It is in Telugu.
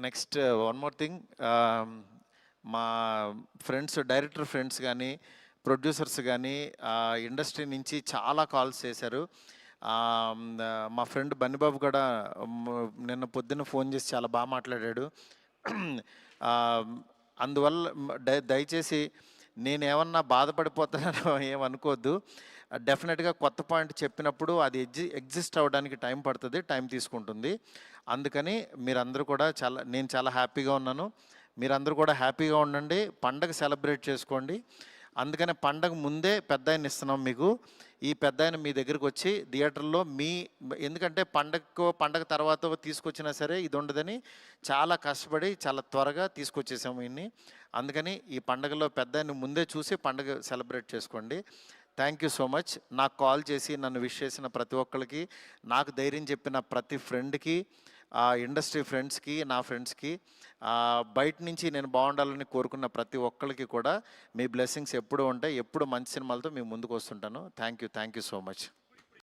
నెక్స్ట్ వన్ మోర్ థింగ్, మా ఫ్రెండ్స్, డైరెక్టర్ ఫ్రెండ్స్ కానీ, ప్రొడ్యూసర్స్ కానీ ఇండస్ట్రీ నుంచి చాలా కాల్స్ చేశారు. మా ఫ్రెండ్ బన్నిబాబు కూడా నిన్న పొద్దున్న ఫోన్ చేసి చాలా బాగా మాట్లాడాడు. అందువల్ల దయచేసి నేనేమన్నా బాధపడిపోతానో ఏమనుకోవద్దు. డెఫినెట్గా కొత్త పాయింట్ చెప్పినప్పుడు అది ఎగ్జిస్ట్ అవ్వడానికి టైం పడుతుంది, టైం తీసుకుంటుంది. అందుకని మీరందరూ కూడా నేను చాలా హ్యాపీగా ఉన్నాను. మీరందరూ కూడా హ్యాపీగా ఉండండి, పండగ సెలబ్రేట్ చేసుకోండి. అందుకని పండగ ముందే పెద్ద ఆయన ఇస్తున్నాం మీకు. ఈ పెద్ద ఆయన మీ దగ్గరికి వచ్చి థియేటర్లో ఎందుకంటే పండగ తర్వాత తీసుకొచ్చినా సరే ఇది ఉండదని చాలా కష్టపడి చాలా త్వరగా తీసుకొచ్చేసాము ఇన్ని. అందుకని ఈ పండగలో పెద్ద ఆయన ముందే చూసి పండగ సెలబ్రేట్ చేసుకోండి. Thank you so much. నాకు కాల్ చేసి నన్ను విష్ చేసిన ప్రతి ఒక్కరికి, నాకు ధైర్యం చెప్పిన ప్రతి ఫ్రెండ్కి, ఇండస్ట్రీ ఫ్రెండ్స్కి, నా ఫ్రెండ్స్కి, బయట నుంచి నేను బాగుండాలని కోరుకున్న ప్రతి ఒక్కరికి కూడా మీ బ్లెస్సింగ్స్ ఎప్పుడూ ఉంటాయి. ఎప్పుడు మంచి సినిమాలతో మీ ముందుకు వస్తుంటాను. Thank you so much.